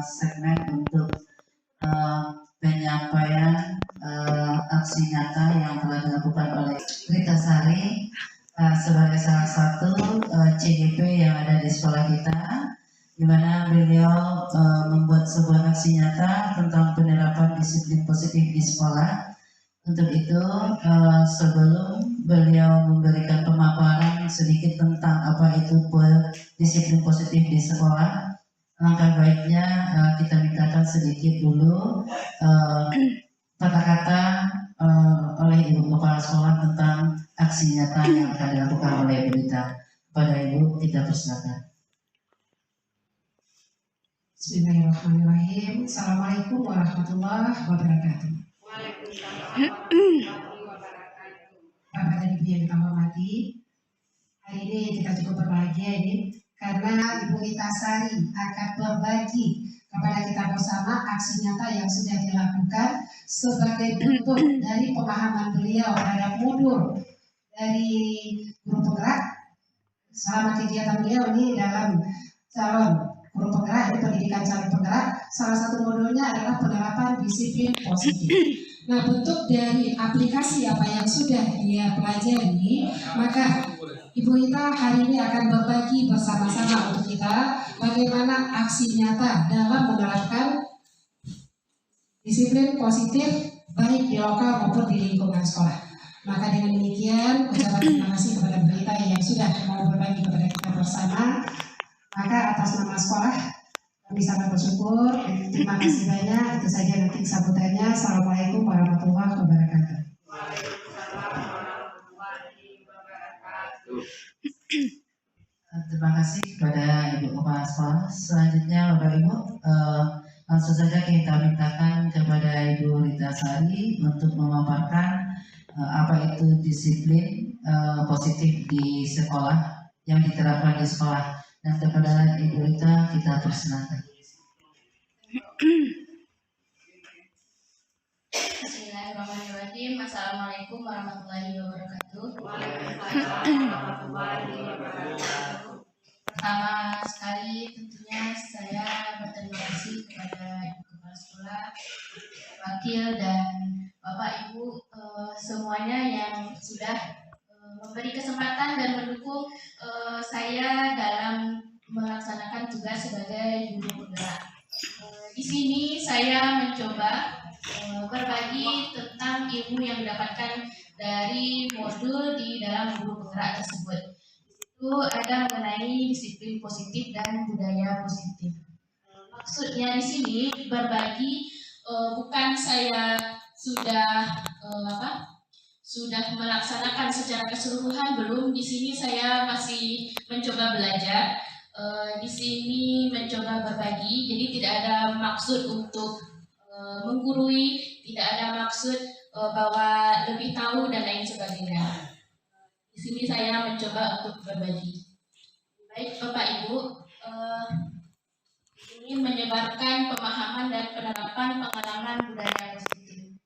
segmen untuk penyampaian aksi nyata yang telah dilakukan oleh Rita Sari sebagai salah satu CGP yang ada di sekolah kita, di mana beliau membuat sebuah aksi nyata tentang penerapan disiplin positif di sekolah. Untuk itu, sebelum beliau memberikan pemaparan sedikit tentang apa itu disiplin positif di sekolah, langkah baiknya kita mintakan sedikit dulu kata-kata oleh Ibu Kepala Sekolah tentang aksi nyata yang akan dilakukan oleh Ibu Rita. Kepada Ibu, kita persilakan. Bismillahirrahmanirrahim. Assalamualaikum warahmatullahi wabarakatuh. Bapak dan Ibu yang kita hormati, hari ini kita cukup berbahagia ini karena Ibu Rita Sari akan berbagi kepada kita bersama aksi nyata yang sudah dilakukan sebagai bentuk dari pemahaman beliau terhadap modul dari guru penggerak selama kegiatan beliau ini dalam calon guru penggerak, pendidikan calon penggerak. Salah satu modulnya adalah penerapan disiplin positif. Nah, bentuk dari aplikasi apa yang sudah dia pelajari, maka Ibu Rita hari ini akan berbagi bersama-sama untuk kita bagaimana aksi nyata dalam menerapkan disiplin positif baik di lokal maupun di lingkungan sekolah. Maka dengan demikian, ucapan terima kasih kepada Ibu Rita yang sudah mau berbagi kepada kita bersama. Maka atas nama sekolah kami sangat bersyukur. Terima kasih banyak. Itu saja nanti sambutannya. Assalamualaikum warahmatullahi wabarakatuh. Terima kasih kepada Ibu Kepala Sekolah. Selanjutnya Bapak Ibu, langsung saja kita mintakan kepada Ibu Rita Sari untuk memaparkan apa itu disiplin positif di sekolah yang diterapkan di sekolah. Dan kepada Ibu Rita kita persilakan. Bismillahirrahmanirrahim. Assalamualaikum warahmatullahi wabarakatuh. Pertama sekali tentunya saya berterima kasih kepada Ibu Kepala Sekolah, Wakil dan Bapak Ibu semuanya yang sudah memberi kesempatan dan mendukung saya dalam melaksanakan tugas sebagai guru penggerak. Di sini saya mencoba berbagi tentang ilmu yang didapatkan dari modul di dalam guru penggerak tersebut. Itu ada mengenai disiplin positif dan budaya positif. Maksudnya di sini berbagi bukan saya sudah melaksanakan secara keseluruhan, belum. Di sini saya masih mencoba belajar. Di sini mencoba berbagi, jadi tidak ada maksud untuk menggurui, tidak ada maksud bahwa lebih tahu dan lain sebagainya. Di sini saya mencoba untuk berbagi. Baik Bapak Ibu, ini menyebarkan pemahaman dan penerapan pengalaman budaya positif.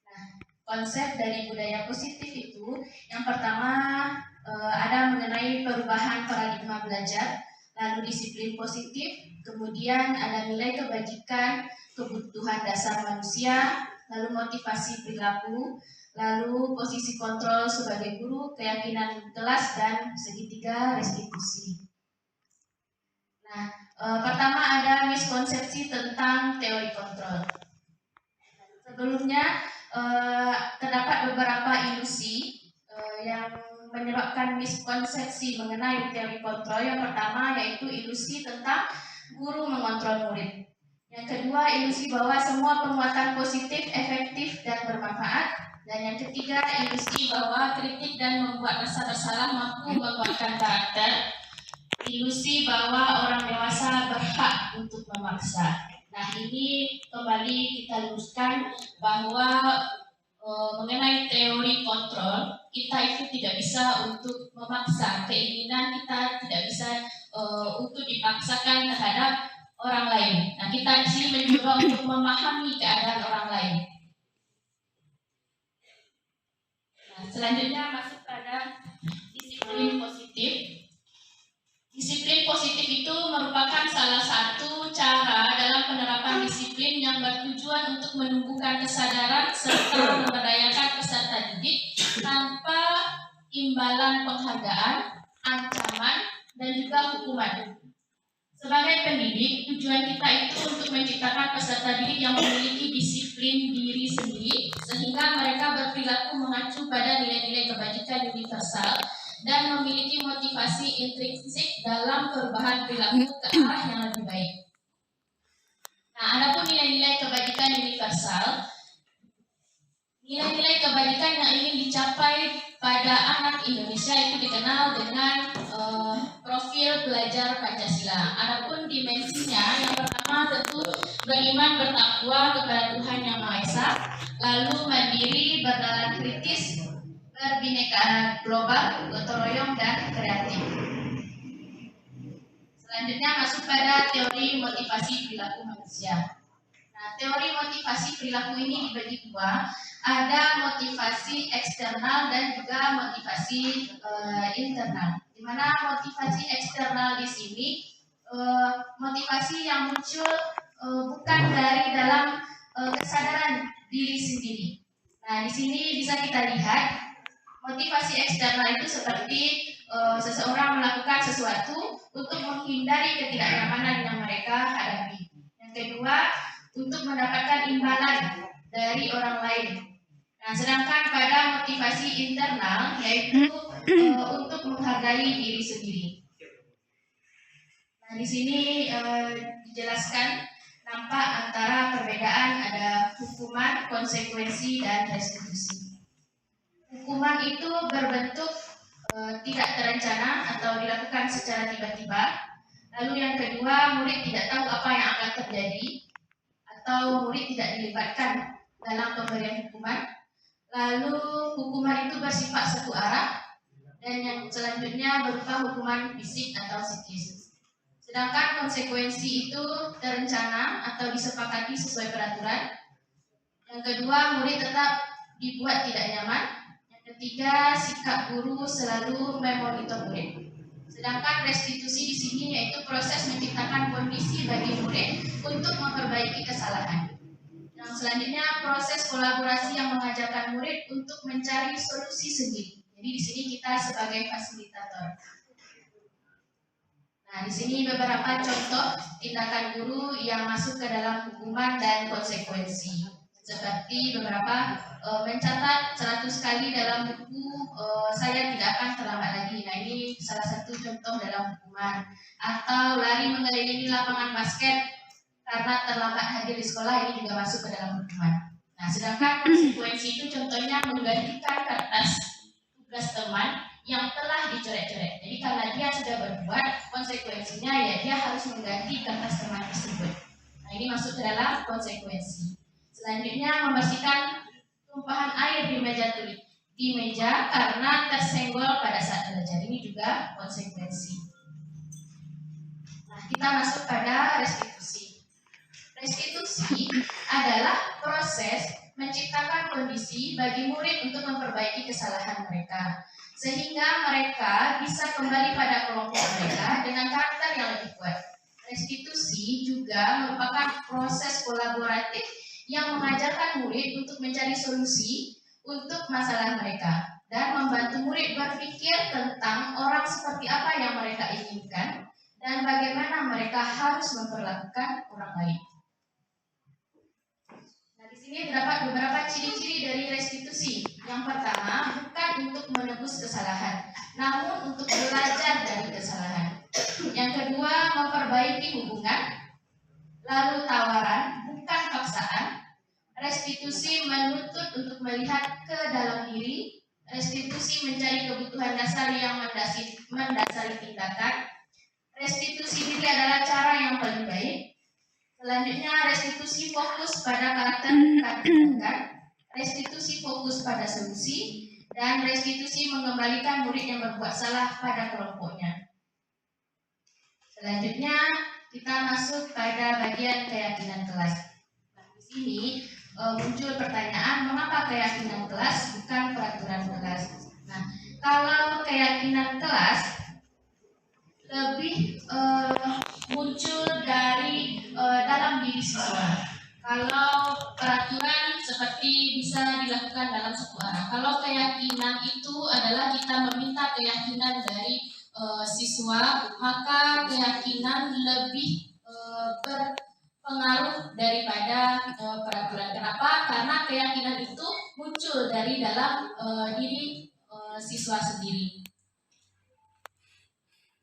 Nah, konsep dari budaya positif itu yang pertama ada mengenai perubahan paradigma belajar, lalu disiplin positif, kemudian ada nilai kebajikan, kebutuhan dasar manusia, lalu motivasi perilaku, lalu posisi kontrol sebagai guru, keyakinan kelas, dan segitiga restitusi. Nah, pertama ada miskonsepsi tentang teori kontrol. Sebelumnya terdapat beberapa ilusi yang menyebabkan miskonsepsi mengenai teori kontrol. Yang pertama yaitu ilusi tentang guru mengontrol murid. Yang kedua, ilusi bahwa semua penguatan positif, efektif, dan bermanfaat. Dan yang ketiga, ilusi bahwa kritik dan membuat rasa bersalah mampu menguatkan karakter. Ilusi bahwa orang dewasa berhak untuk memaksa. Nah, ini kembali kita luruskan bahwa mengenai teori kontrol, kita itu tidak bisa untuk memaksa keinginan, kita tidak bisa untuk dipaksakan terhadap orang lain. Nah, kita di sini mencoba untuk memahami keadaan orang lain. Nah, selanjutnya masuk pada disiplin positif. Disiplin positif itu merupakan salah satu cara dalam penerapan disiplin yang bertujuan untuk menumbuhkan kesadaran serta memberdayakan peserta didik tanpa imbalan penghargaan, ancaman, dan juga hukuman. Sebagai pendidik, tujuan kita itu untuk menciptakan peserta didik yang memiliki disiplin diri sendiri sehingga mereka berperilaku mengacu pada nilai-nilai kebajikan universal dan memiliki motivasi intrinsik dalam perubahan perilaku ke arah yang lebih baik. Nah, adapun nilai-nilai kebajikan universal, nilai-nilai kebajikan yang ingin dicapai pada anak Indonesia itu dikenal dengan profil belajar Pancasila. Adapun dimensinya, yang pertama tentu beriman bertakwa kepada Tuhan Yang Maha Esa, lalu mandiri, bernalar kritis, kebinekaan global, gotong royong, dan kreatif. Selanjutnya masuk pada teori motivasi perilaku manusia. Nah, teori motivasi perilaku ini dibagi dua, ada motivasi eksternal dan juga motivasi internal. Di mana motivasi eksternal di sini motivasi yang muncul bukan dari dalam kesadaran diri sendiri. Nah, di sini bisa kita lihat motivasi eksternal itu seperti seseorang melakukan sesuatu untuk menghindari ketidaknyamanan yang mereka hadapi. Yang kedua, untuk mendapatkan imbalan dari orang lain. Nah, sedangkan pada motivasi internal yaitu untuk menghargai diri sendiri. Nah, di sini dijelaskan nampak antara perbedaan ada hukuman, konsekuensi, dan restitusi. Hukuman itu berbentuk tidak terencana atau dilakukan secara tiba-tiba. Lalu yang kedua, murid tidak tahu apa yang akan terjadi atau murid tidak dilibatkan dalam pemberian hukuman. Lalu hukuman itu bersifat satu arah dan yang selanjutnya berupa hukuman fisik atau psikis. Sedangkan konsekuensi itu terencana atau disepakati sesuai peraturan. Yang kedua, murid tetap dibuat tidak nyaman. Ketiga, sikap guru selalu memonitor murid. Sedangkan restitusi di sini yaitu proses menciptakan kondisi bagi murid untuk memperbaiki kesalahan. Yang selanjutnya proses kolaborasi yang mengajarkan murid untuk mencari solusi sendiri. Jadi di sini kita sebagai fasilitator. Nah, di sini beberapa contoh tindakan guru yang masuk ke dalam hukuman dan konsekuensi. Seperti beberapa mencatat 100 kali dalam buku saya tidak akan terlambat lagi. Nah, ini salah satu contoh dalam hukuman. Atau lari mengelilingi lapangan basket karena terlambat hadir di sekolah, ini juga masuk ke dalam hukuman. Nah, sedangkan konsekuensi itu contohnya menggantikan kertas tugas teman yang telah dicoret-coret. Jadi karena dia sudah berbuat, konsekuensinya ya dia harus mengganti kertas teman tersebut. Nah, ini masuk ke dalam konsekuensi. Selanjutnya membersihkan tumpahan air di meja tulis di meja karena tersenggol pada saat belajar, ini juga konsekuensi. Nah, kita masuk pada restitusi. Restitusi adalah proses menciptakan kondisi bagi murid untuk memperbaiki kesalahan mereka sehingga mereka bisa kembali pada kelompok mereka dengan karakter yang lebih kuat. Restitusi juga merupakan proses kolaboratif yang mengajarkan murid untuk mencari solusi untuk masalah mereka dan membantu murid berpikir tentang orang seperti apa yang mereka inginkan dan bagaimana mereka harus memperlakukan orang lain. Nah, di sini terdapat beberapa ciri-ciri dari restitusi. Yang pertama, bukan untuk menebus kesalahan, namun untuk belajar dari kesalahan. Yang kedua, memperbaiki hubungan. Lalu tawaran, bukan paksaan. Restitusi menuntut untuk melihat ke dalam diri. Restitusi mencari kebutuhan dasar yang mendasari tindakan. Restitusi diri adalah cara yang paling baik. Selanjutnya, restitusi fokus pada karakter tindakan. Restitusi fokus pada solusi. Dan restitusi mengembalikan murid yang berbuat salah pada kelompoknya. Selanjutnya, kita masuk pada bagian keyakinan kelas. Nah, di sini muncul pertanyaan, mengapa keyakinan kelas bukan peraturan kelas? Nah, kalau keyakinan kelas lebih muncul dari dalam diri siswa. Kalau peraturan seperti bisa dilakukan dalam satu arah. Kalau keyakinan itu adalah kita meminta keyakinan dari siswa, maka keyakinan lebih berpengaruh daripada peraturan. Kenapa? Karena keyakinan itu muncul dari dalam diri siswa sendiri.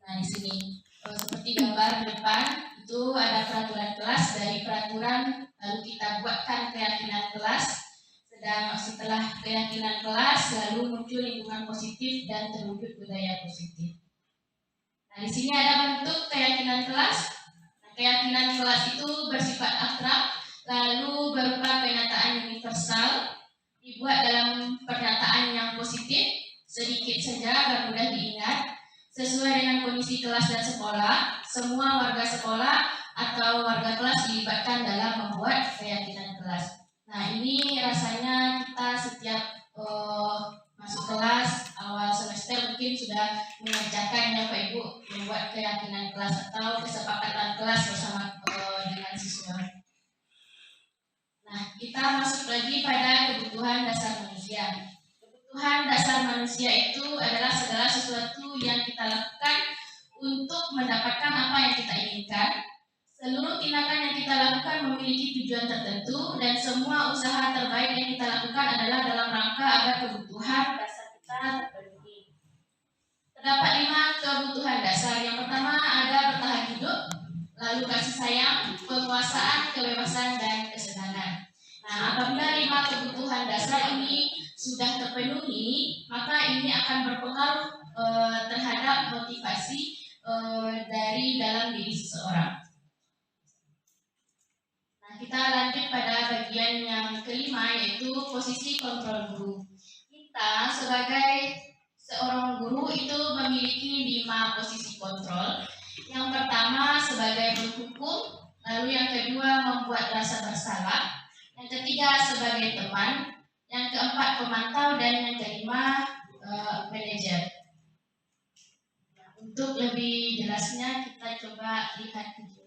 Nah, di sini seperti gambar depan itu ada peraturan kelas. Dari peraturan lalu kita buatkan keyakinan kelas. Sedang setelah keyakinan kelas lalu muncul lingkungan positif dan terwujud budaya positif. Nah, di sini ada bentuk keyakinan kelas. Nah, keyakinan kelas itu bersifat abstrak lalu berupa pernyataan universal, dibuat dalam pernyataan yang positif, sedikit saja agar mudah diingat. Sesuai dengan kondisi kelas dan sekolah, semua warga sekolah atau warga kelas dilibatkan dalam membuat keyakinan kelas. Nah, ini rasanya kita setiap masuk kelas awal semester mungkin sudah mengerjakan ya Pak Ibu, membuat keyakinan kelas atau kesepakatan kelas bersama dengan siswa. Nah, kita masuk lagi pada kebutuhan dasar manusia. Kebutuhan dasar manusia itu adalah segala sesuatu yang kita lakukan untuk mendapatkan apa yang kita inginkan. Seluruh tindakan yang kita lakukan memiliki tujuan tertentu dan semua usaha terbaik yang kita lakukan adalah dalam rangka agar kebutuhan dasar kita terpenuhi. Terdapat 5 kebutuhan dasar. Yang pertama ada bertahan hidup, lalu kasih sayang, penguasaan, kebebasan, dan kesenangan. Nah, apabila 5 kebutuhan dasar ini sudah terpenuhi, maka ini akan berpengaruh terhadap motivasi dari dalam diri seseorang. Nah, kita lanjut pada bagian yang kelima, yaitu posisi kontrol guru. Kita sebagai seorang guru itu memiliki 5 posisi kontrol. Yang pertama sebagai penghukum, lalu yang kedua membuat rasa bersalah, yang ketiga sebagai teman, yang keempat pemantau, dan yang kelima manajer. Nah, untuk lebih jelasnya kita coba lihat video.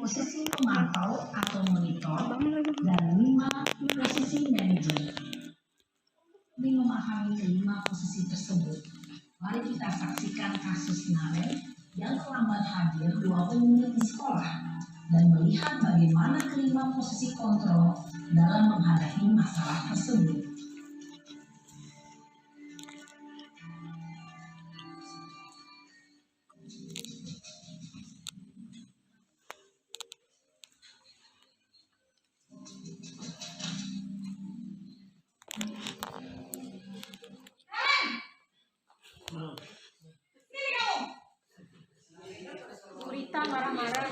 Posisi pemantau atau monitor dan 5 posisi manajer. Ini memahami kelima posisi tersebut. Mari kita saksikan kasus Naren yang terlambat hadir 20 menit di sekolah dan melihat bagaimana kelima posisi kontrol dalam menghadapi masalah tersebut. Gurita marah-marah.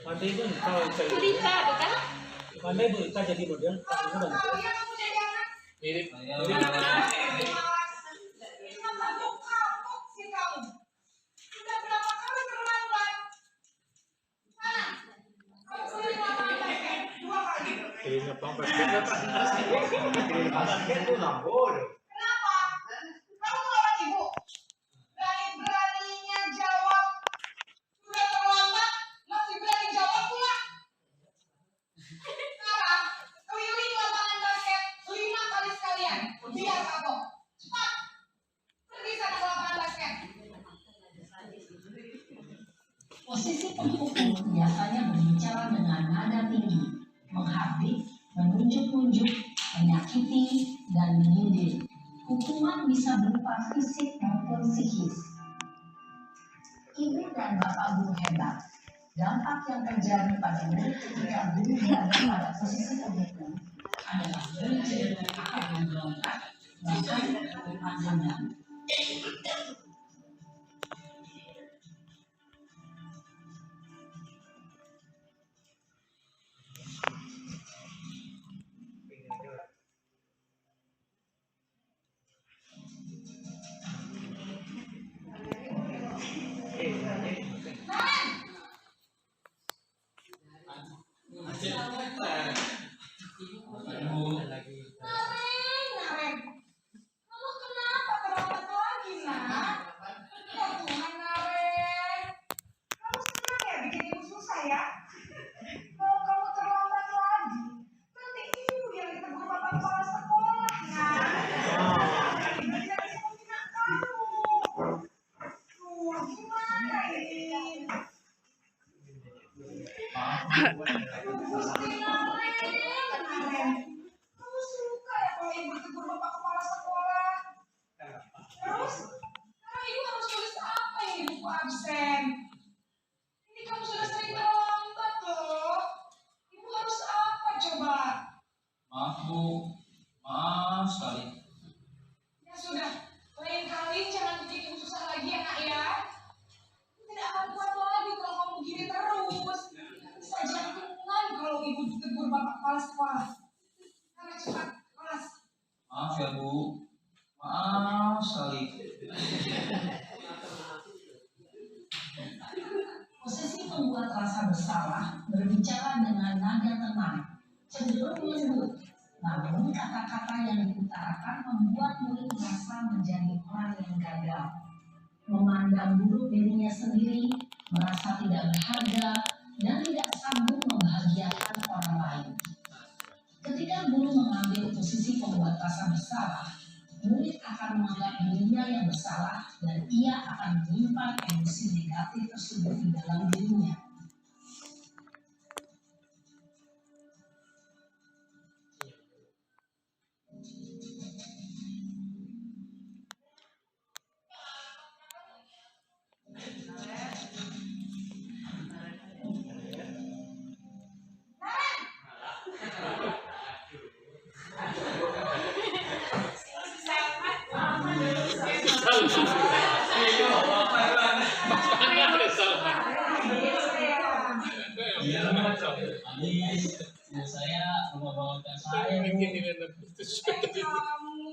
Pandai pun kalau Gurita bukan? pandai berita jadi model, mirip. Kayaknya pampas kita basket itu nggak boleh. Kenapa? Kamu melawan ibu. Berani-beraninya jawab. Sudah terlambat, masih berani jawab pula. Sekarang, keliling lapangan basket 5 kali sekalian. Biar kapok. Cepat. Pergi sana ke lapangan basket. Posisi penghukum biasanya berbicara dengan nada tinggi, menghardik, menunjuk-nunjuk, menyakiti, dan menyindir. Hukuman bisa berupa fisik maupun psikis. Ibu dan bapak guru hebat, Dampak yang terjadi pada murid ketika guru berada pada posisi pemukul adalah murid cenderung akan memberontak, bahkan melakukan dendam. Maaf Bu, maaf sekali. Ya sudah, lain kali jangan bikin ibu susah lagi ya nak ya. Tidak akan kuat lagi kalau kamu gini terus. Bisa jantungan kalau ibu ditegur bapak kepala sekolah. Karena cepat, kelas. Maaf ya Bu, maaf sekali. Posisi pembuat rasa bersalah berbicara dengan nada tenang, cenderung lembut. Namun kata-kata yang diutarakan membuat murid merasa menjadi orang yang gagal, memandang buruk dirinya sendiri, merasa tidak berharga, dan tidak sanggup membahagiakan orang lain. Ketika guru mengambil posisi pembuat rasa bersalah, murid akan menganggap dirinya yang bersalah dan ia akan menyimpan emosi negatif tersebut di dalam dirinya. Tadi saya membawakan saya. Kamu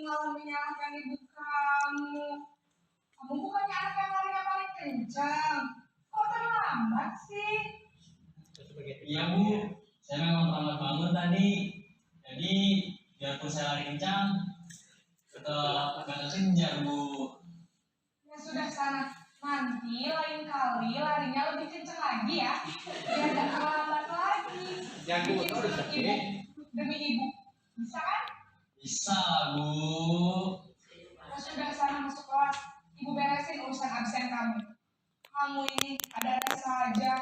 malah menyalahkan ibu kamu. Kamu bukannya anak yang larinya paling kencang. Kok terlambat sih? Iya Bu, saya memang terlambat bangun tadi. Jadi biarpun saya lari kencang, tetap gak kesenja Bu. Ya sudah sana. Nanti lain kali larinya lebih kencang lagi ya. Biar gak terlambat lagi. Bikin seneng ibu demi ibu. Bisa kan? Bisa Bu. Ya sudah sana masuk kelas. Ibu beresin urusan absen kamu. Kamu ini ada-ada saja.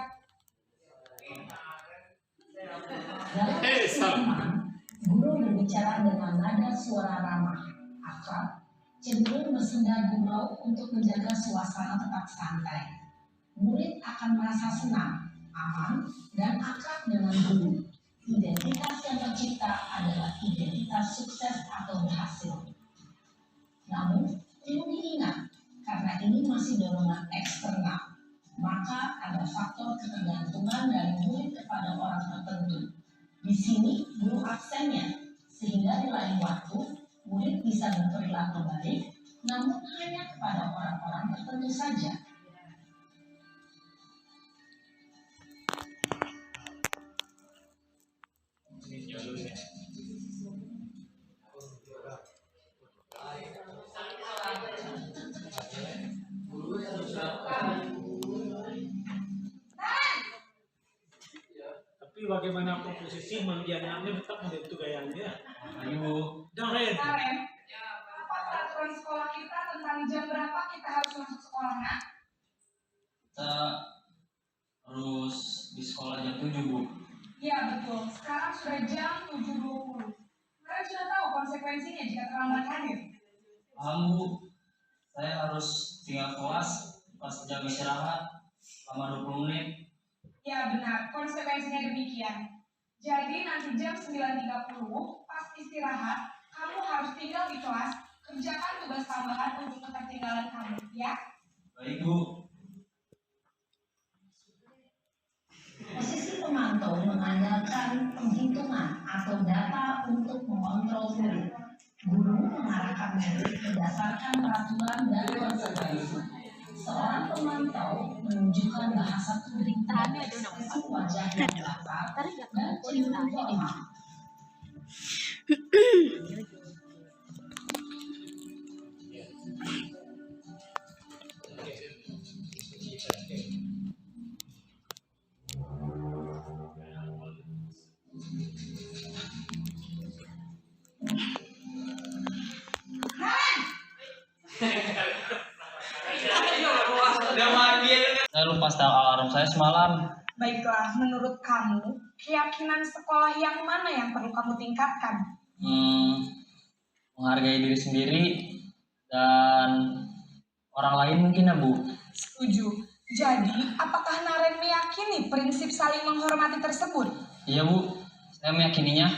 Dalam kesimpulan, guru berbicara dengan nada suara ramah, akrab, cenderung bersenda gurau untuk menjaga suasana tetap santai. Murid akan merasa senang, aman, dan akrab dengan guru. Identitas yang tercipta adalah identitas sukses atau berhasil. Namun, perlu diingat, karena ini masih dorongan eksternal, maka ada faktor ketergantungan dari murid kepada orang tertentu. Di sini, guru absennya, sehingga di lain waktu, murid bisa berperilaku baik, namun hanya kepada orang-orang tertentu saja. Tapi bagaimanapun posisi dianaknya tetap membentuk gayanya. Ayo. Daren. Karen, apa peraturan sekolah kita tentang jam berapa kita harus masuk sekolah, nak? Kita harus di sekolah jam 7 Bu. Iya betul, sekarang sudah jam 7.20. Kalian sudah tahu konsekuensinya jika terlambat hadir. Paham Bu, saya harus tinggal kelas pas jam istirahat selama 20 menit. Ya benar, konsekuensinya demikian. Jadi nanti jam 9.30 pas istirahat, kamu harus tinggal di kelas, kerjakan tugas tambahan untuk ketertinggalan kamu, ya. Baik, Bu. Posisi pemantau mengandalkan penghitungan atau data untuk mengontrol murid. Guru mengarahkan murid berdasarkan peraturan dan konsekuensi. Seorang pemantau menunjukkan bahasa tubuh dan ekspresi wajah yang datar dan cenderung formal. Saya lupa setel alarm saya semalam. Baiklah, menurut kamu, keyakinan sekolah yang mana yang perlu kamu tingkatkan? Menghargai diri sendiri dan orang lain mungkin ya, Bu. Setuju. Jadi, apakah Naren meyakini prinsip saling menghormati tersebut? Iya, Bu. Saya meyakininya.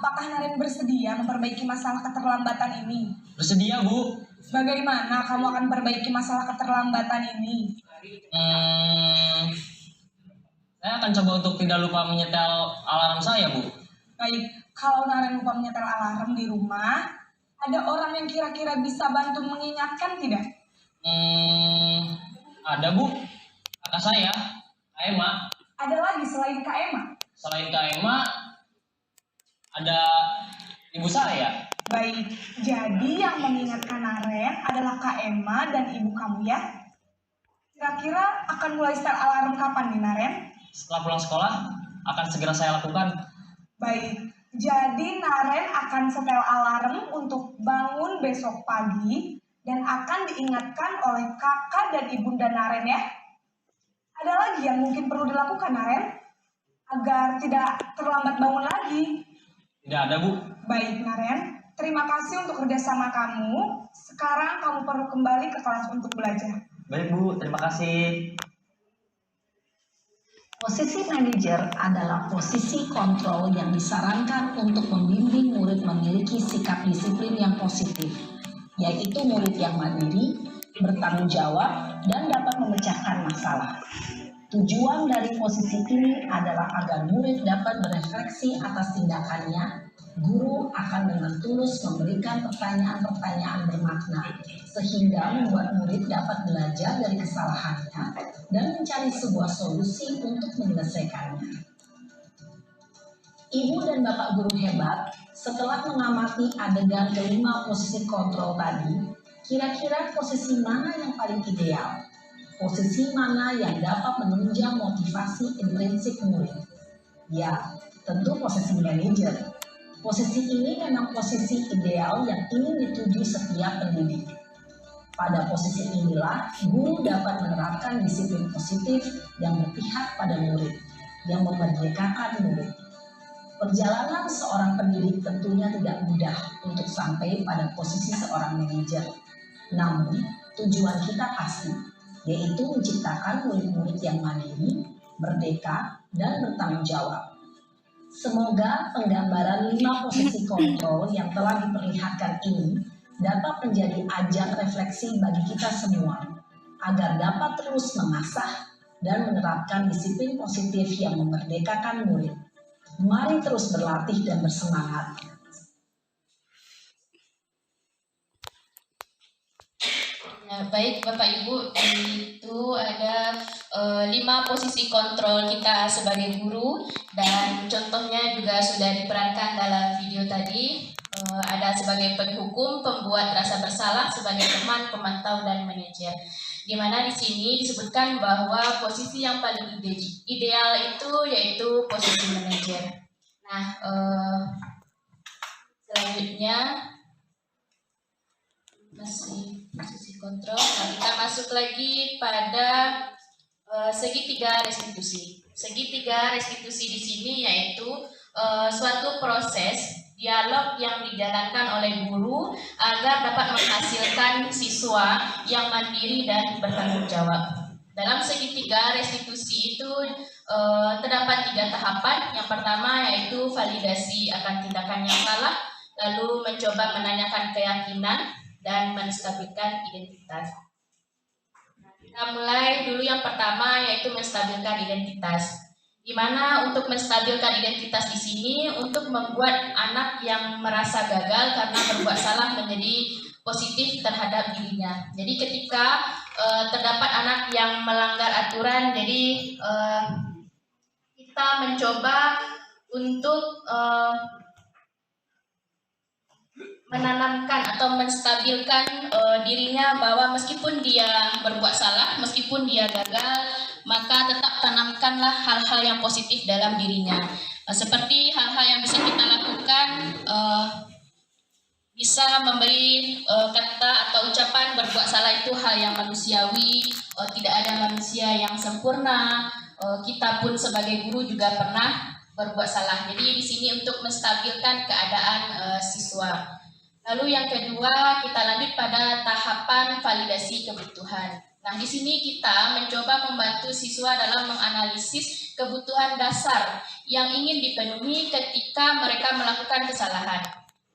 Apakah Naren bersedia memperbaiki masalah keterlambatan ini? Bersedia, Bu. Bagaimana kamu akan perbaiki masalah keterlambatan ini? Saya akan coba untuk tidak lupa menyetel alarm saya, Bu. Baik, kalau Naren lupa menyetel alarm di rumah, ada orang yang kira-kira bisa bantu mengingatkan tidak? Ada, Bu. Kakak saya, Kak Emma. Ada lagi selain Kak Emma? Selain Kak Emma, ada ibu saya. Baik, jadi yang mengingatkan Naren adalah Kak Emma dan ibu kamu ya? Kira-kira akan mulai start alarm kapan nih Naren? Setelah pulang sekolah, akan segera saya lakukan. Baik, jadi Naren akan setel alarm untuk bangun besok pagi dan akan diingatkan oleh kakak dan ibunda Naren ya. Ada lagi yang mungkin perlu dilakukan Naren agar tidak terlambat bangun lagi? Tidak ada, Bu. Baik Naren, terima kasih untuk kerjasama kamu. Sekarang kamu perlu kembali ke kelas untuk belajar. Baik, Bu. Terima kasih. Posisi manajer adalah posisi kontrol yang disarankan untuk membimbing murid memiliki sikap disiplin yang positif, yaitu murid yang mandiri, bertanggung jawab, dan dapat memecahkan masalah. Tujuan dari posisi ini adalah agar murid dapat berefleksi atas tindakannya. Guru akan dengan tulus memberikan pertanyaan-pertanyaan bermakna, sehingga membuat murid dapat belajar dari kesalahannya dan mencari sebuah solusi untuk menyelesaikannya. Ibu dan bapak guru hebat, setelah mengamati adegan kelima posisi kontrol tadi, kira-kira posisi mana yang paling ideal? Posisi mana yang dapat menunjang motivasi intrinsik murid? Ya, tentu posisi manajer. Posisi ini memang posisi ideal yang ingin dituju setiap pendidik. Pada posisi inilah, guru dapat menerapkan disiplin positif yang berpihak pada murid, yang memerdekakan murid. Perjalanan seorang pendidik tentunya tidak mudah untuk sampai pada posisi seorang manajer. Namun, tujuan kita pasti, yaitu menciptakan murid-murid yang mandiri, merdeka, dan bertanggung jawab. Semoga penggambaran 5 posisi kontrol yang telah diperlihatkan ini dapat menjadi ajang refleksi bagi kita semua, agar dapat terus mengasah dan menerapkan disiplin positif yang memerdekakan murid. Mari terus berlatih dan bersemangat. Ya, baik Bapak Ibu, itu ada 5 posisi kontrol kita sebagai guru, dan contohnya juga sudah diperankan dalam video tadi. Ada sebagai penghukum, pembuat rasa bersalah, sebagai teman, pemantau, dan manajer. Di mana di sini disebutkan bahwa posisi yang paling ideal itu yaitu posisi manajer. Nah, selanjutnya masih posisi kontrol. Nah, kita masuk lagi pada segitiga restitusi. Segitiga restitusi di sini yaitu suatu proses dialog yang dijalankan oleh guru agar dapat menghasilkan siswa yang mandiri dan bertanggung jawab. Dalam segitiga restitusi itu terdapat 3 tahapan. Yang pertama yaitu validasi akan tindakan yang salah, lalu mencoba menanyakan keyakinan, dan menstabilkan identitas. Kita mulai dulu yang pertama yaitu menstabilkan identitas. Di mana untuk menstabilkan identitas di sini untuk membuat anak yang merasa gagal karena berbuat salah menjadi positif terhadap dirinya. Jadi ketika terdapat anak yang melanggar aturan, jadi kita mencoba untuk menanamkan atau menstabilkan dirinya bahwa meskipun dia berbuat salah, meskipun dia gagal, maka tetap tanamkanlah hal-hal yang positif dalam dirinya. Seperti hal-hal yang bisa kita lakukan, bisa memberi kata atau ucapan berbuat salah itu hal yang manusiawi, tidak ada manusia yang sempurna, kita pun sebagai guru juga pernah berbuat salah. Jadi di sini untuk menstabilkan keadaan siswa. Lalu yang kedua, kita lanjut pada tahapan validasi kebutuhan. Nah, di sini kita mencoba membantu siswa dalam menganalisis kebutuhan dasar yang ingin dipenuhi ketika mereka melakukan kesalahan.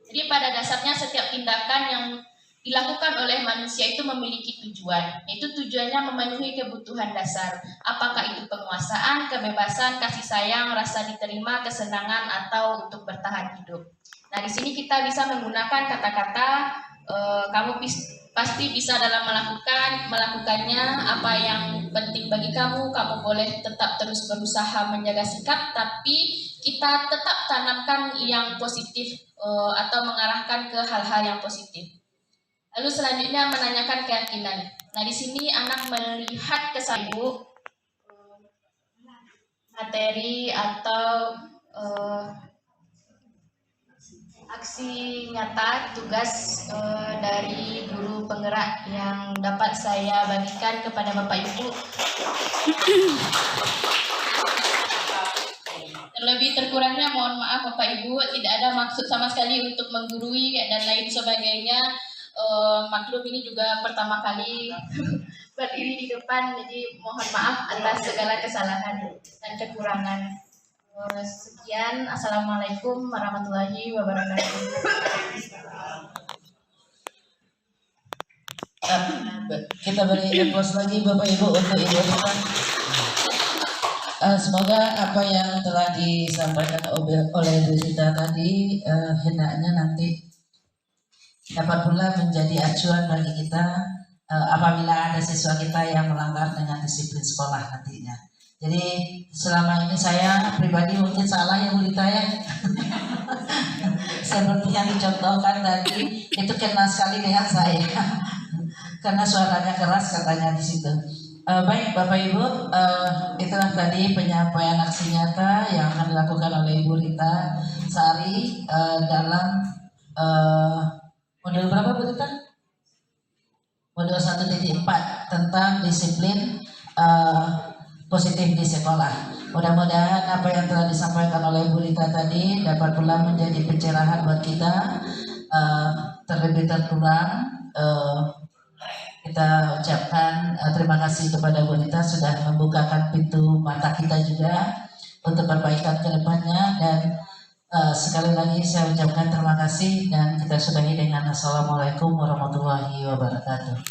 Jadi pada dasarnya setiap tindakan yang dilakukan oleh manusia itu memiliki tujuan, yaitu tujuannya memenuhi kebutuhan dasar. Apakah itu penguasaan, kebebasan, kasih sayang, rasa diterima, kesenangan, atau untuk bertahan hidup. Nah, di sini kita bisa menggunakan kata-kata kamu pasti bisa dalam melakukannya. Apa yang penting bagi kamu, kamu boleh tetap terus berusaha menjaga sikap, tapi kita tetap tanamkan yang positif atau mengarahkan ke hal-hal yang positif. Lalu selanjutnya menanyakan keyakinan. Nah, di sini anak melihat kesan ibu, materi atau aksi nyata tugas dari guru penggerak yang dapat saya bagikan kepada Bapak Ibu. Terlebih terkurangnya mohon maaf Bapak Ibu, tidak ada maksud sama sekali untuk menggurui dan lain sebagainya. Maklum ini juga pertama kali berdiri di depan, jadi mohon maaf atas segala kesalahan dan kekurangan. Sekian, assalamualaikum warahmatullahi wabarakatuh. Kita beri applause lagi Bapak Ibu untuk Ibu Rita. Semoga apa yang telah disampaikan oleh Ibu Rita tadi hendaknya nanti dapat pula menjadi acuan bagi kita apabila ada siswa kita yang melanggar dengan disiplin sekolah nantinya. Jadi selama ini saya pribadi mungkin salah ya Bu Rita ya. Seperti yang dicontohkan tadi itu kena sekali dengan saya. Karena suaranya keras katanya di situ. Baik Bapak Ibu, itulah tadi penyampaian aksi nyata yang akan dilakukan oleh Ibu Rita Sari dalam modul berapa Bu Rita? Modul 1.4 tentang disiplin positif di sekolah. Mudah-mudahan apa yang telah disampaikan oleh Bu Rita tadi dapat pula menjadi pencerahan buat kita. Terlebih terkurang kita ucapkan terima kasih kepada Bu Rita sudah membukakan pintu mata kita juga untuk perbaikan ke depannya, dan sekali lagi saya ucapkan terima kasih dan kita sudahi dengan assalamualaikum warahmatullahi wabarakatuh.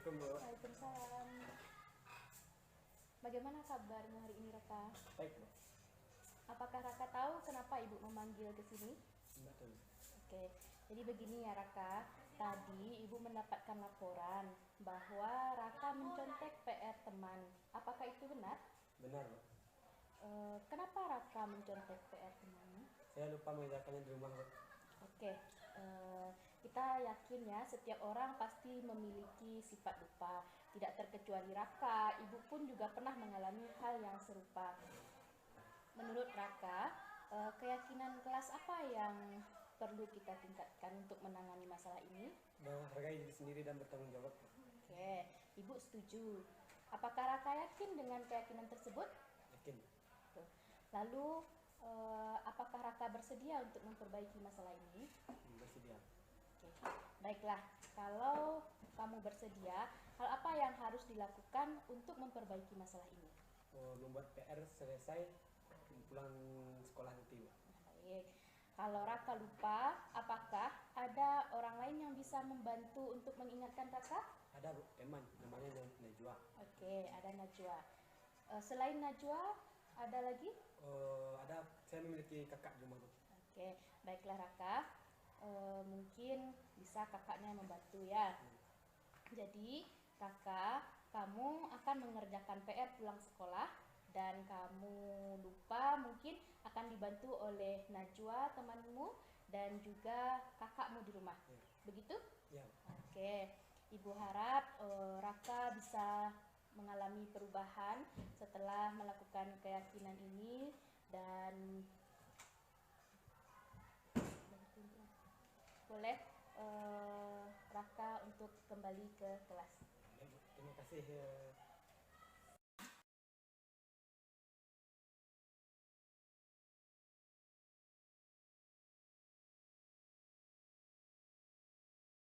Waalaikumsalam. Bagaimana kabarmu hari ini Raka? Baik, Bu. Apakah Raka tahu kenapa Ibu memanggil ke sini? Betul. Oke, jadi begini ya Raka. Tadi Ibu mendapatkan laporan bahwa Raka mencontek PR teman. Apakah itu benar? Benar, Bu. Kenapa Raka mencontek PR teman? Saya lupa mengerjakannya di rumah, Bu. Oke, kita yakin ya setiap orang pasti memiliki sifat lupa. Tidak terkecuali Raka, Ibu pun juga pernah mengalami hal yang serupa. Menurut Raka, keyakinan kelas apa yang perlu kita tingkatkan untuk menangani masalah ini? Menghargai diri sendiri dan bertanggung jawab. Oke, Ibu setuju. Apakah Raka yakin dengan keyakinan tersebut? Yakin. Tuh. Lalu, apakah Raka bersedia untuk memperbaiki masalah ini? Bersedia. Oke, baiklah. Kalau kamu bersedia, hal apa yang harus dilakukan untuk memperbaiki masalah ini? Membuat PR selesai pulang sekolah nanti, Bu. Baik. Kalau Raka lupa, apakah ada orang lain yang bisa membantu untuk mengingatkan Raka? Ada, Bu, teman namanya Najwa. Oke, ada Najwa. Selain Najwa, ada lagi? Ada, saya memiliki kakak di rumah, Bu. Oke, baiklah Raka. Mungkin bisa kakaknya membantu ya. Jadi, Raka, kamu akan mengerjakan PR pulang sekolah dan kamu lupa mungkin akan dibantu oleh Najwa temanmu dan juga kakakmu di rumah. Begitu? Ya. Oke, Ibu harap Raka bisa mengalami perubahan setelah melakukan keyakinan ini dan boleh Raka untuk kembali ke kelas. Terima kasih